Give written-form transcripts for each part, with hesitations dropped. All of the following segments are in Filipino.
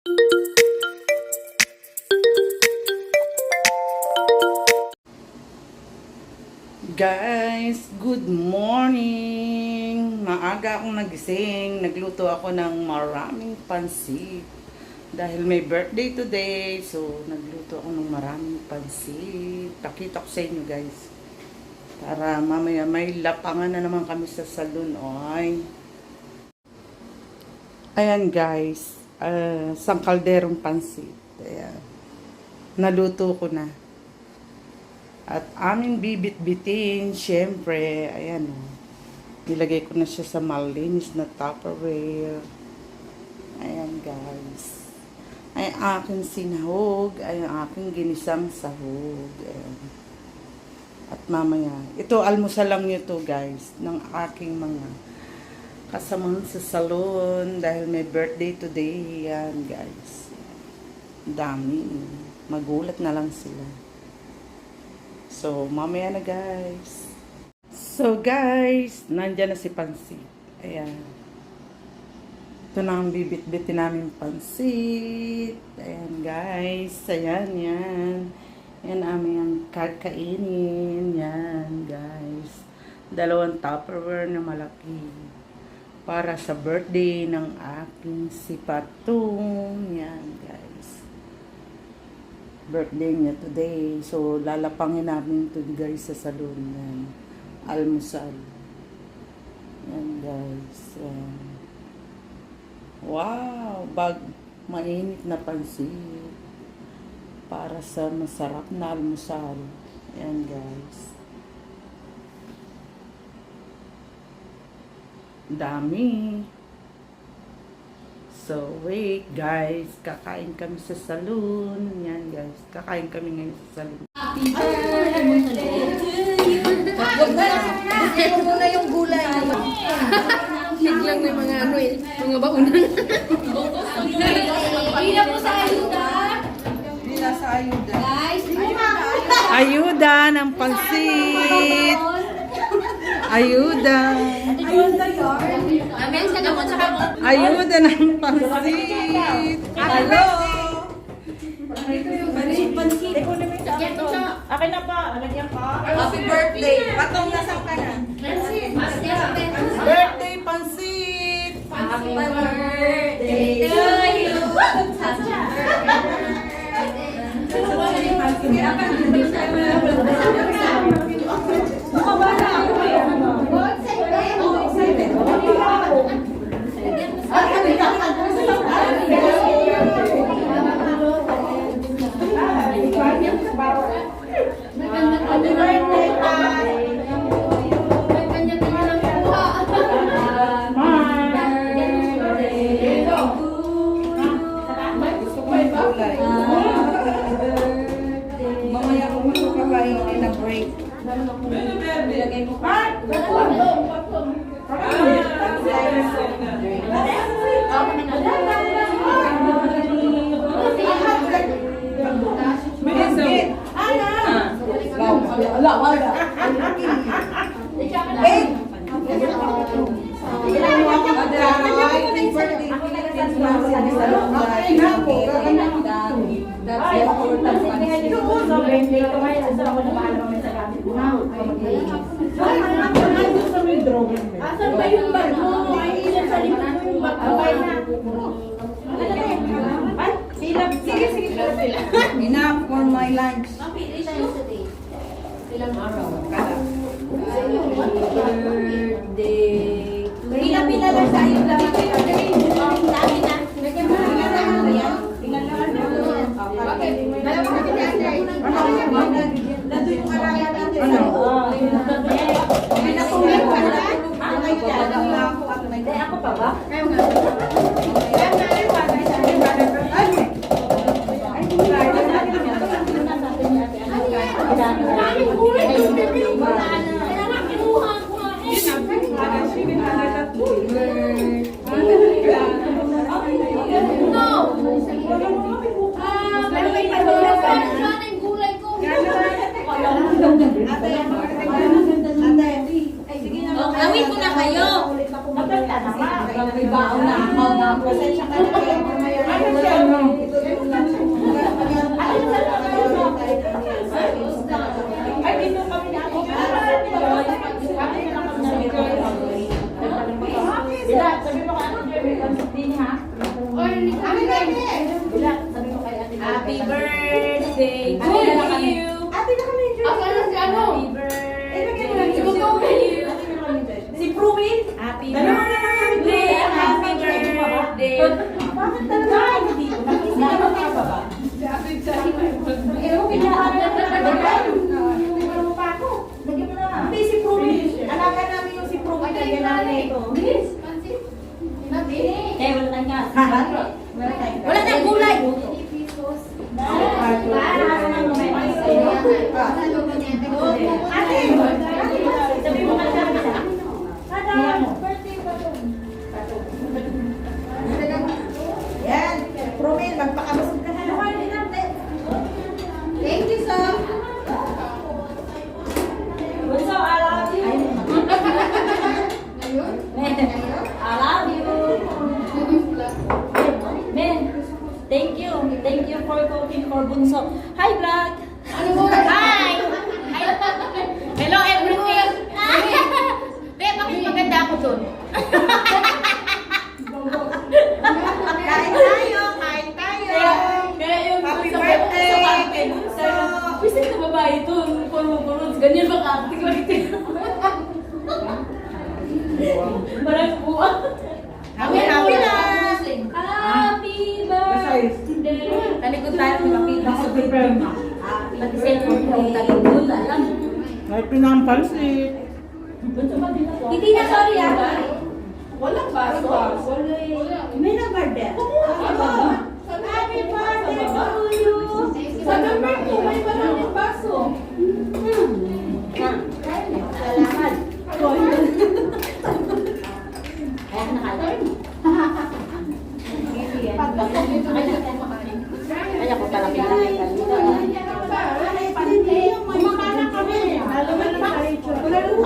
Guys, good morning! Maaga akong nagising. Nagluto ako ng maraming pansit. Dahil may birthday today, so nagluto ako ng maraming pansit. Pakita ko sa inyo guys. Para mamaya may lapangan na naman kami sa salon. Oy. Ayan guys, isang kalderong pansit. Ayan. Naluto ko na. At aming bibit-bitin, syempre, ayan o. Nilagay ko na siya sa malinis na Tupperware. Ayan guys. Ay aking sinahog, ay aking ginisang sahog. Ayan. At mamaya, ito almusal lang nyo to guys, ng aking mga kasamahan sa salon. Dahil may birthday today, yan guys. Dami. Magulat na lang sila. So, mamaya na guys. So guys, nandyan na si pansit. Ayan. Ito na ang bibit-bitin namin pansit. Ayan guys. Ayan, yan. Yan aming ang kakainin. Yan guys. 2 Tupperware na malaki. Para sa birthday ng aking sipatong. Yan guys. Birthday niya today. So, lalapangin namin ito guys sa salon. Yan. Almusal. Yan guys. Wow! Mainit na pansit. Para sa masarap na almusal. Yan guys. Dami. So, wait guys, kakain kami sa salon. Yan guys, kakain kami ngayon sa salon. Happy birthday to you. Huwag mo na yung gulay. Biglang may mga ano eh, mga baunan. Bila po sa ayuda. Bila sa ayuda. Guys, Ayuda ng pansit. Ayuda. Amen sa gamot sa kamot. Ayuda ng pansit. Hello. Akin na pa. Alagyan pa. Happy birthday. Patong nasang ka na. Birthday Birthday pansit. Happy birthday to you. Mamaya kung magkakain ay na-break. Asan ba yung bag mo? Ay, ilan sa likod mo yung bag mo? Sige. Enough for my lunch. Ilang araw? Birthday. Pila-pila lang sa iyo lang. Dami na. Lagyan mo na yan. Tingnan lang. Okay. Dalawa ka pinasay. Nandun yung marami natin. May nakulang ka na. Ako pa ba? Ayaw nga. Happy birthday to you. Ate na kami. Happy birthday to you. Si Pruin. Happy birthday. Happy birthday. Bakit talaga hindi ko? Nakisama ka ba ba? Hindi si Pruin. Alaga namin yung si Pruin. Kaya namin ito. Wala na nga. Wala na gulay. Ate! Sabi mo kasi Yan. Pruin, magpakabusog ka na. Thank you, so. Bunso, I love you. I love you. Men, thank you. Thank you for cooking for Bunso. Hi, vlog. Hi. Hello, everything. Be, bakit maganda ako dun? Kain tayo, kain tayo. Kaya yung Happy sa- birthday sa- kay Bunso. Wisit na babae ito. Puro-puro. Ganyan ba ka-acting ulit? Parang buwan. Happy happy na. Happy birthday. Talikod tayo ng kapila. Pati cellphone ko. Talikod. Alam. May pinampansit. Hindi na, sorry ah. Walang baso. May nag-birthday. Happy birthday to you. Sa number 2, may maraming baso. Salamat. Kaya ka nakalain. Kaya ko pala pinakita. Kumakain kami. Lalo na lang tayo. Wala nang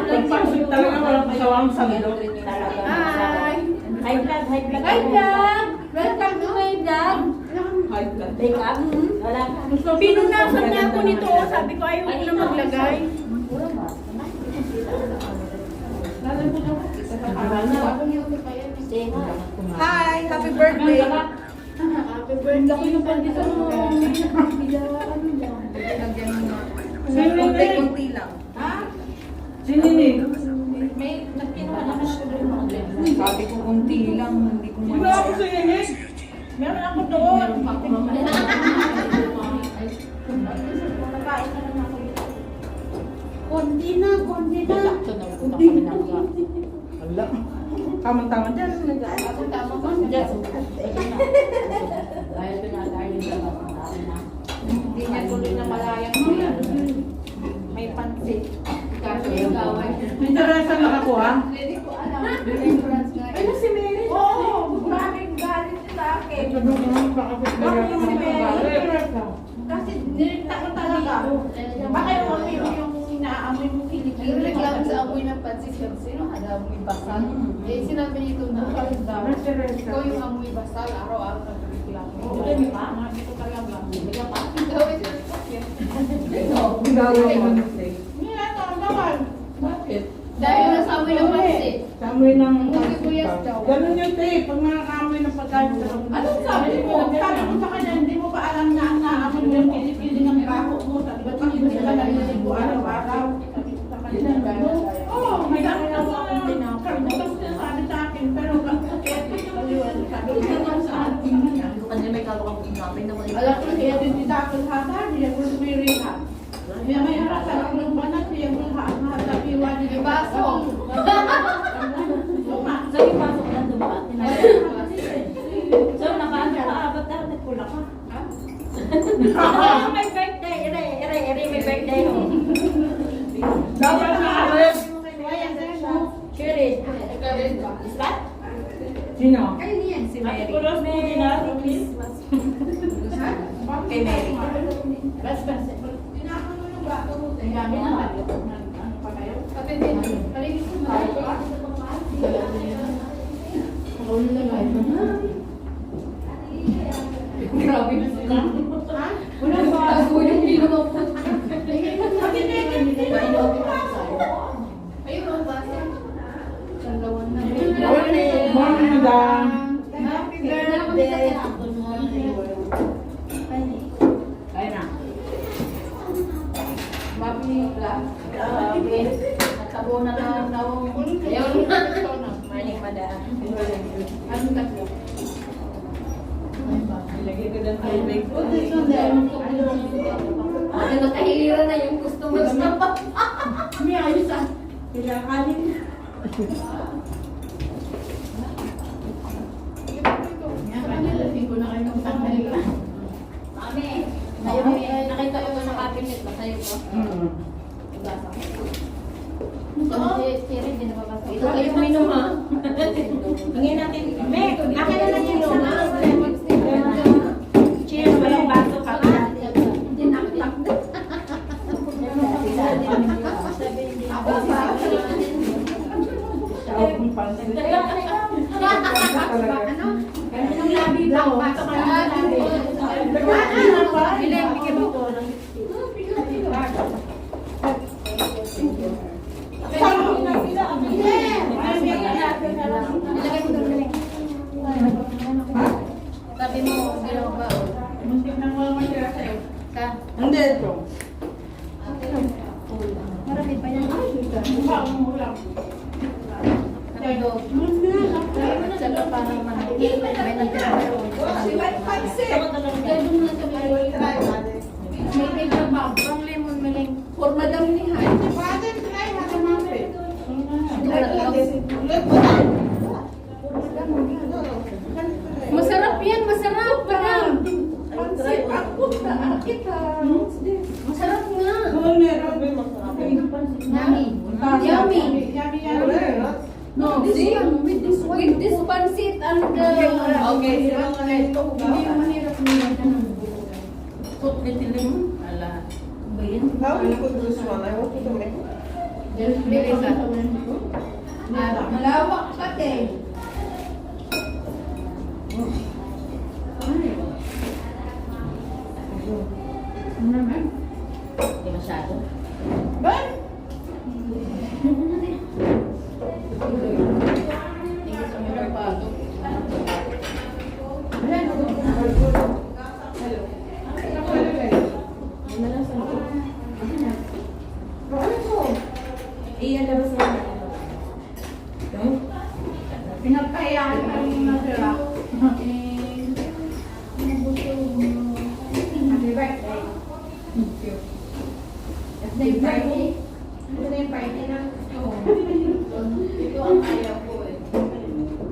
Pagpansit talaga walang kasawang sando. Hi! Hi vlog, hi vlog. Hi, vlog! Welcome to my vlog. Wake up. Wala ka. Pinunasan na ako nito. Sabi ko ayaw ko na maglagay. Hi, happy birthday. Laki ng pandito mo. Kunti-kunti lang. Sininig. Sabi ko kunti lang, hindi ko Hindi ako sininig. Meron ako doon. Konti na, konti na. Wala. Tama-tama dyan. Hindi niya tuloy na malayang siya. May pansit. May Teresa nakakuha. Ano si Mary? Oo, maraming galit siya sa akin. Bakit yung si Mary? Kasi nirinta ko talaga. Baka yung amoy yung inaamoy mo kilikili. Yung reklamo sa amoy ng pansit kasi sino amoy basal. Eh sinabi nito na ikaw yung amoy basal, araw-araw nagreklamo. Oo, di ba? Mga dito talaga. Gawin siya sa akin. Mira, tawag. Bakit? Dahil nasa amoy ng pansit. Kamoy ng Magkikuyas daw. Ganun yung tape. Pag nakakamoy ng pagkain sa Anong sabi mo? Sabi ko sa kanya, hindi mo ba alam na ang naamoy mo yung kilikili ng baho mo? Sabi ko, bakit mo sila naliligo araw-araw? Sabi ko sa kanya, oo, may dami na mga karbutas na sabi sa akin, pero kaya sabi ko sa akin. Kasi may kalawang namin na wala. Alam ko siya din dito sa hata, dia ko sumiri ha. Dia may rasa ng banat, dia ko hatapi wali Yung baso. So yung pasok na diba? So nakaano ka, abat na nagpula ka. May birthday, ere, may birthday. Dapat na alis. Shirin. Is that? Sino? Ayun yan, si Mary. Puros mo din natin, please. Kay Mary. Bas. Tinapon mo yung bato mo. Dami na ano pa kayo? Pati din, palinis mo tayo. Grabe na sila. Walang bago. Bago yung pinumapot. Pati Ako na lang daw. Ayaw na. Maling madaan. Anong tatlo? Ilagay ko doon tubig. Ano, nakahiliran na yung customers na pa. May ayos ah. Pinakanin. Yan, kanilapin ko na kayo ng sandali. Mami, nakita ko sa cabinet ba sa'yo ko? Ibasa ko. Siri, din nababasa. Ito kayo minum ha? Tingin natin. Mek, akin na lang yung luma. Cheers, walang baso ka ba? Ang labi daw. Baso ka ng labi. Ano ba? Bilang bigyan mo ko ng Ilagay ko doon galing. Sabi mo, ginawa ba? Muntik nang wala matira sa'yo. Ka? Hindi ito. Marami pa yan. Mukha mo lang. Nakado. Sabi pa naman. May natira. May paper bag. Pang lemon maling. For madam ni Han. Masarap yan, masarap. Madam. Masarap nga. Yummy. Yummy. No, see? With this pancit and Okay, hindi yung mahirap nila. Put little lemon. Ala. Ba yan? How do you put this one? I want you to make it. Bili ka. Malawak pati. Hindi masyado. Tingin sa mga bago. Iyan labas mo na. Pinagkayaan ka rin natira. Happy birthday. Ito yung party. Ito yung party na gusto ko. Ito ang kaya ko eh.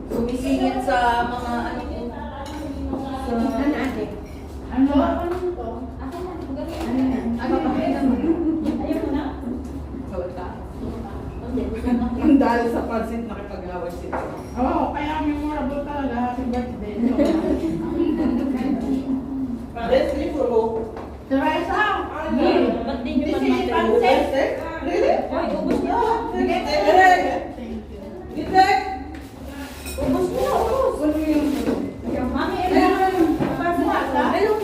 Sumisingit sa mga ano ko. Ano ate? Ano? Ano pa kayo naman? Ayaw mo na? Sawat ka? Ang dahil sa pansit nakipag-away sila. Oo, kaya memorable talaga. Happy birthday. Let's leave for home. Teresa! Ba't di nyo This pa is natin? pancit. Really? Hoy, ubos niyo. Ubus mo, ubus. Mami, ayun. Ayun.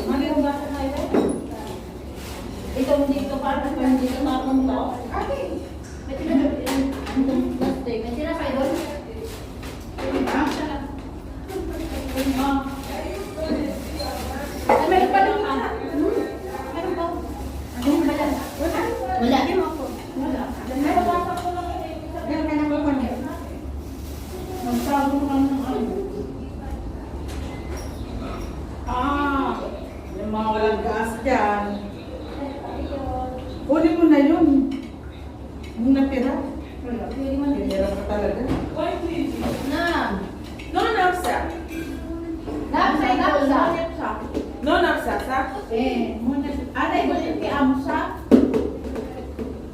Mami, yung basa na ito. Ito hindi ito para hindi ito mapunta. Plastic. May tinapay doon? Ay, meron pa lang ka. Meron pa. Ano ba yan? Wala din ako. Meron ka ng corner. Magsago ka ng ano. Yung mga walang gas dyan. Kunin mo na yun. Yung natira. Hirap ka talaga. Na. No knapsack. Napsa, napsa. No knapsack, ha? Muna, anay ko yung kiamsa.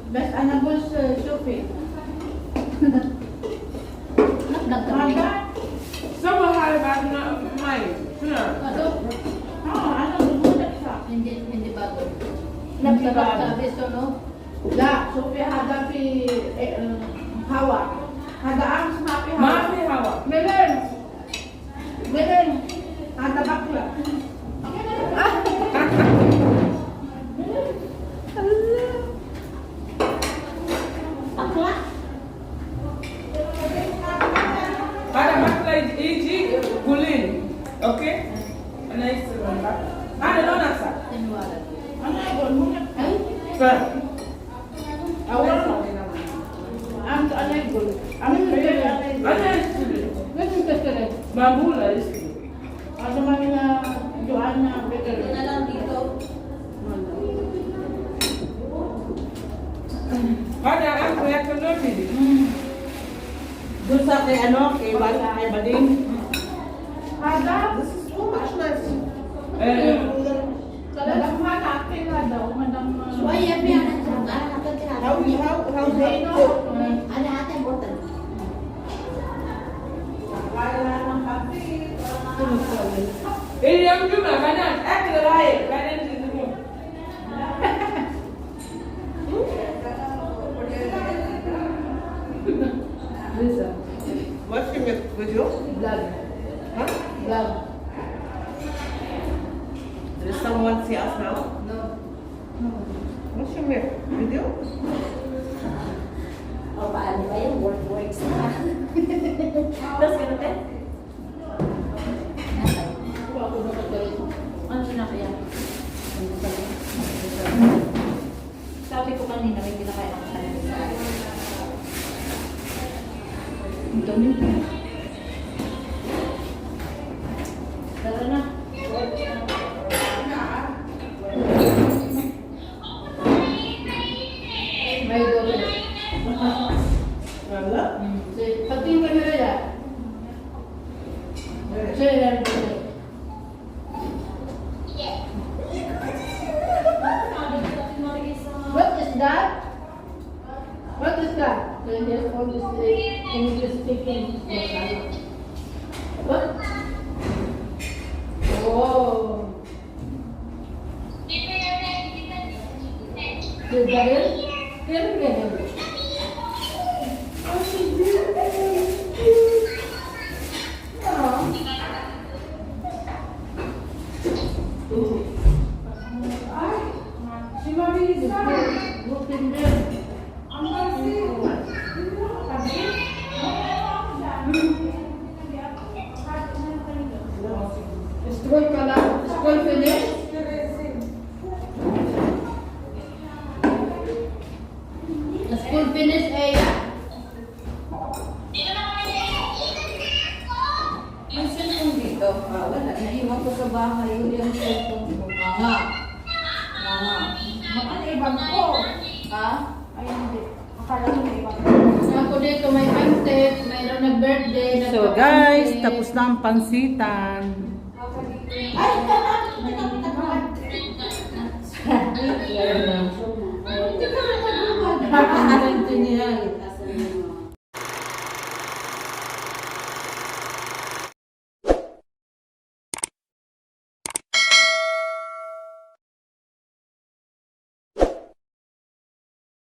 Best anabos sufi. Nagdag kami. Maga? So mahal ba na may? Ano? Ano muna siya? Hindi bago. Hindi bago. Sabi so, no? La, sufi hada fi hawa. Hada ang sumapi hawa. Mafi hawa. Melen. Melen. Hada bakla. Akla? Para maklay easy gulin. Okay? Nice one. No knapsack. Tinuwala. Ano yun? Muna. Ay? But Awal. Ano yung bakery? Ano yung student? Ganun bakery. Bambula is Ano man na Joanna bakery. Ito na lang dito. Kada ako ya kuno nili. Doon sa kay ano, kay Bading. Ada? This is so much nice. Madam Hana, akin nga daw. Madam... So, ayan, may anak dyan. Anak ka dyan. How They they know. Anak ate, botan. Eh yang cuma kanan, aku lain, kanan situ. Lisa, Watching it video? vlog. Huh? Vlog. Does someone see us now? No. Watching it video? O, paano ba yung works na? Tapos ganun eh? Ano sinakaya? Sabi ko kanina, may pinakain ako sa ang dami. Tara na. May doon. Wala? Pati yung camera ya. Siya yan. What is that? What is that? So there's all this English speaking. What? Oh. You got it? Here we go. Si Marisa. Look in there. Ang kasi. Scroll ka lang. Scroll finish. School finish area. May cellphone dito. Wala. Naiwan ko sa bahay. Yun yung cellphone ko. Mama. Makaliban ko. Ha? Ay, hindi. Akala ko naiwan ko. Ako dito may pancit, mayroon nag-birthday. So guys, tapos na ang pansitan. Ay! Nakakita ko. Hindi ka na nagluhan.